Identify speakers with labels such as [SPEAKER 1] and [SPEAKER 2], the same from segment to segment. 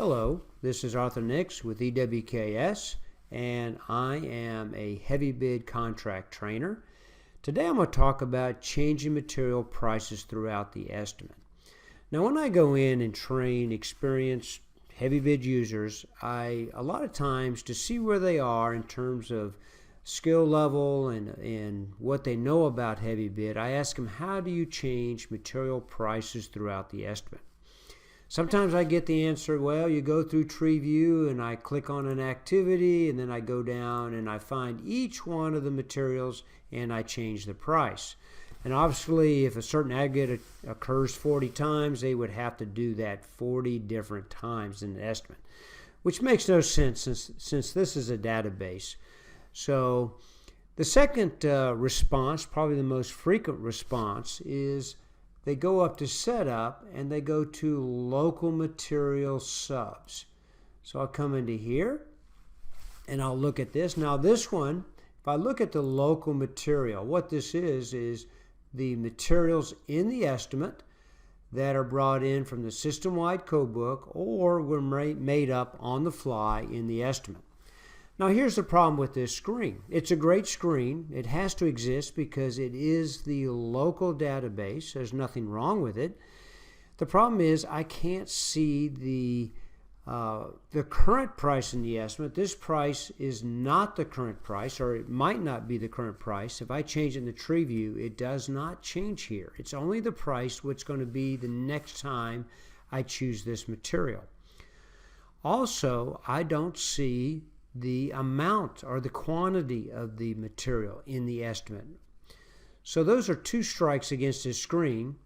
[SPEAKER 1] Hello, this is Arthur Nix with EWKS, and I am a heavy bid contract trainer. Today I'm going to talk about changing material prices throughout the estimate. Now, when I go in and train experienced heavy bid users, a lot of times, to see where they are in terms of skill level and what they know about heavy bid, I ask them, how do you change material prices throughout the estimate? Sometimes I get the answer, well, you go through tree view and I click on an activity and then I go down and I find each one of the materials and I change the price. And obviously, if a certain aggregate occurs 40 times, they would have to do that 40 different times in the estimate, which makes no sense since this is a database. So the second response, probably the most frequent response, is they go up to setup and they go to local material subs. So I'll come into here and I'll look at this. Now this one, if I look at the local material, what this is the materials in the estimate that are brought in from the system-wide codebook or were made up on the fly in the estimate. Now here's the problem with this screen. It's a great screen. It has to exist because it is the local database. There's nothing wrong with it. The problem is I can't see the current price in the estimate. This price is not the current price, or it might not be the current price. If I change it in the tree view, it does not change here. It's only the price what's going to be the next time I choose this material. Also, I don't see the amount or the quantity of the material in the estimate. So those are two strikes against this screen.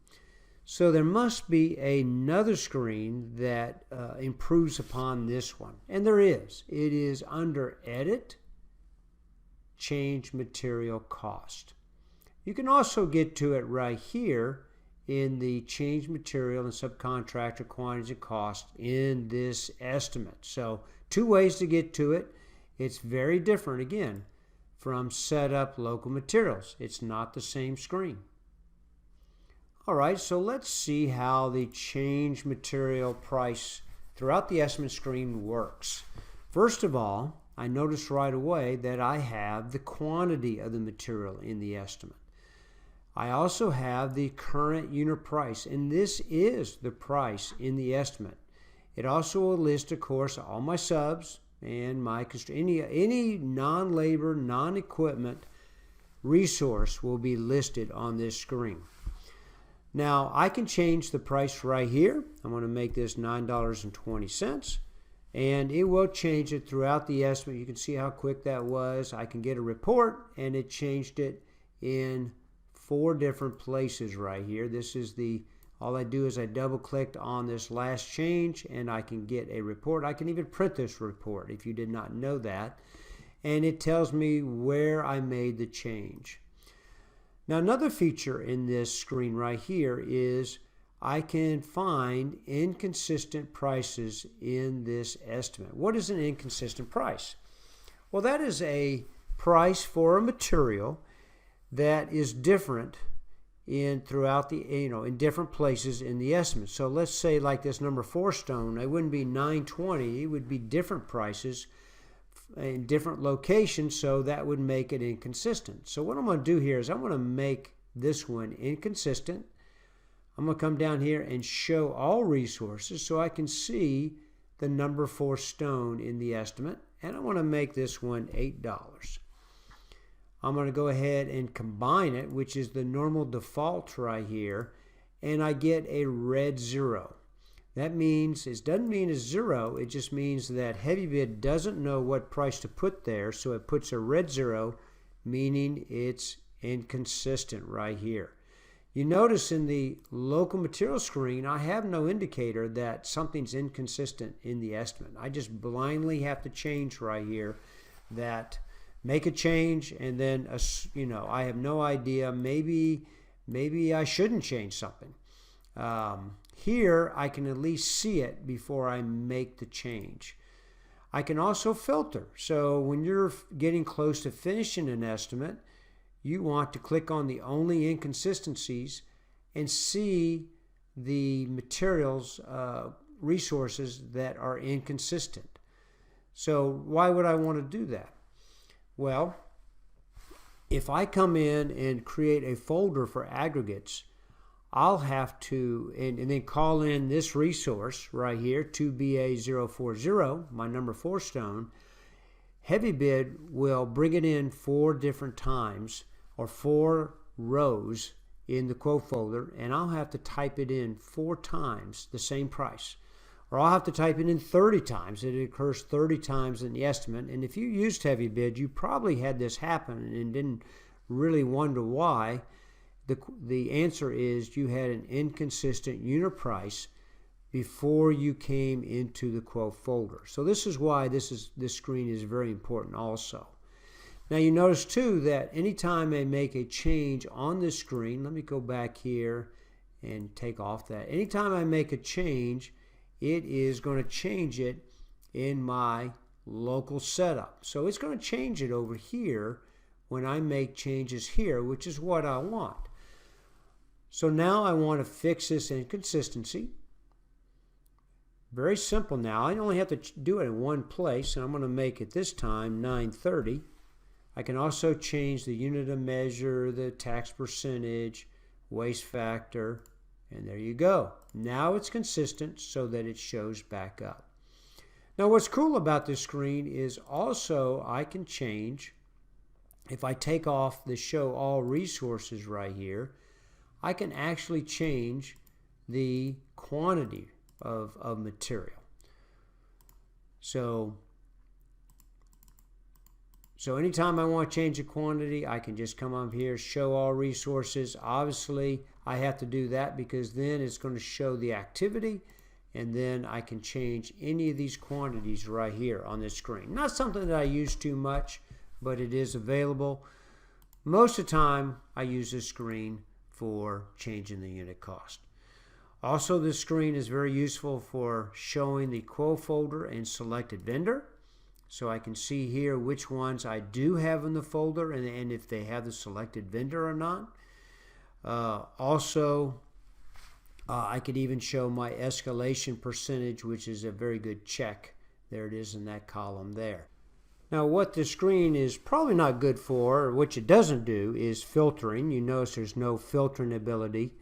[SPEAKER 1] So there must be another screen that improves upon this one. And there is. It is under Edit, Change Material Cost. You can also get to it right here in the Change Material and Subcontractor Quantities and Cost in this estimate. So two ways to get to it. It's very different, again, from Setup Local Materials. It's not the same screen. All right, so let's see how the change material price throughout the estimate screen works. First of all, I notice right away that I have the quantity of the material in the estimate. I also have the current unit price, and this is the price in the estimate. It also will list, of course, all my subs and my any non-labor, non-equipment resource will be listed on this screen. Now, I can change the price right here. I'm going to make this $9.20, and it will change it throughout the estimate. You can see how quick that was. I can get a report, and it changed it in 4 different places right here. This is all I do is I double clicked on this last change and I can get a report. I can even print this report if you did not know that. And it tells me where I made the change. Now another feature in this screen right here is I can find inconsistent prices in this estimate. What is an inconsistent price? Well, that is a price for a material that is different throughout the, in different places in the estimate. So let's say like this number 4 stone, it wouldn't be $9.20, it would be different prices in different locations, so that would make it inconsistent. So what I'm going to do here is I'm going to make this one inconsistent. I'm going to come down here and show all resources so I can see the number 4 stone in the estimate, and I want to make this one $8. I'm going to go ahead and combine it, which is the normal default right here, and I get a red 0. That means, it doesn't mean it's 0, it just means that HeavyBid doesn't know what price to put there, so it puts a red 0, meaning it's inconsistent right here. You notice in the local material screen, I have no indicator that something's inconsistent in the estimate. I just blindly have to change right here that make a change, and then I have no idea. Maybe I shouldn't change something. Here I can at least see it before I make the change. I can also filter. So when you're getting close to finishing an estimate, you want to click on the only inconsistencies and see the materials resources that are inconsistent. So why would I want to do that? Well, if I come in and create a folder for aggregates, I'll have to, and then call in this resource right here, 2BA040, my number 4 stone. HeavyBid will bring it in 4 different times, or 4 rows in the quote folder, and I'll have to type it in 4 times the same price. Or I'll have to type it in 30 times. It occurs 30 times in the estimate. And if you used HeavyBid, you probably had this happen and didn't really wonder why. The answer is you had an inconsistent unit price before you came into the quote folder. So this is why this screen is very important also. Now you notice too that anytime I make a change on this screen, let me go back here and take off that. Anytime I make a change, it is going to change it in my local setup. So it's going to change it over here when I make changes here, which is what I want. So now I want to fix this inconsistency. Very simple now. I only have to do it in one place, and I'm going to make it this time 930. I can also change the unit of measure, the tax percentage, waste factor, and there you go. Now it's consistent so that it shows back up. Now what's cool about this screen is also I can change, if I take off the show all resources right here, I can actually change the quantity of material. So anytime I want to change the quantity, I can just come up here, show all resources. Obviously, I have to do that because then it's going to show the activity, and then I can change any of these quantities right here on this screen. Not something that I use too much, but it is available. Most of the time, I use this screen for changing the unit cost. Also, this screen is very useful for showing the quote folder and selected vendor. So I can see here which ones I do have in the folder and if they have the selected vendor or not. I could even show my escalation percentage, which is a very good check. There it is in that column there. Now what the screen is probably not good for, or which it doesn't do, is filtering. You notice there's no filtering ability.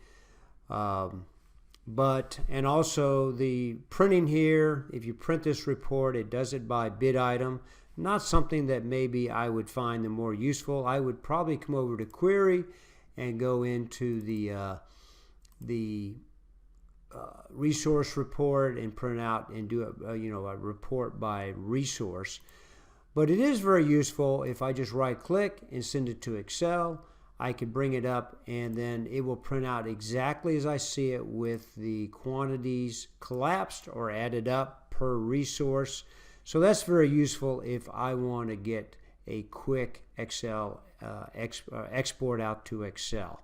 [SPEAKER 1] And also the printing here, if you print this report, it does it by bid item. Not something that maybe I would find the more useful. I would probably come over to query and go into the resource report and print out and do a report by resource. But it is very useful if I just right click and send it to Excel. I can bring it up and then it will print out exactly as I see it with the quantities collapsed or added up per resource. So that's very useful if I want to get a quick Excel export out to Excel.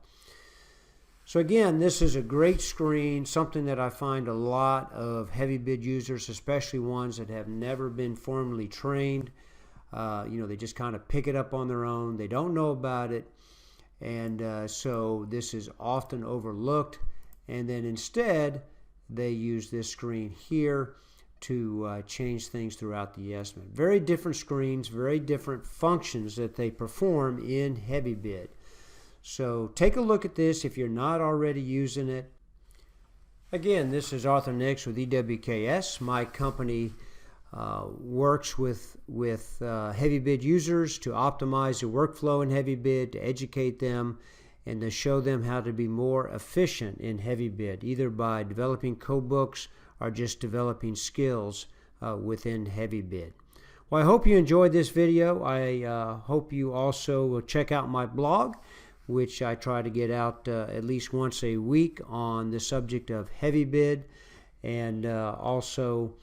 [SPEAKER 1] So again, this is a great screen, something that I find a lot of HeavyBid users, especially ones that have never been formally trained. They just kind of pick it up on their own. They don't know about it. And so this is often overlooked. And then instead, they use this screen here to change things throughout the estimate. Very different screens, very different functions that they perform in HeavyBid. So take a look at this if you're not already using it. Again, this is Arthur Nix with EWKS. My company works with HeavyBid users to optimize the workflow in HeavyBid, to educate them, and to show them how to be more efficient in HeavyBid, either by developing code books or just developing skills within HeavyBid. Well, I hope you enjoyed this video. I hope you also will check out my blog, which I try to get out at least once a week on the subject of HeavyBid, and also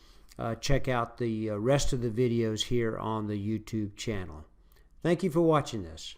[SPEAKER 1] check out the rest of the videos here on the YouTube channel. Thank you for watching this.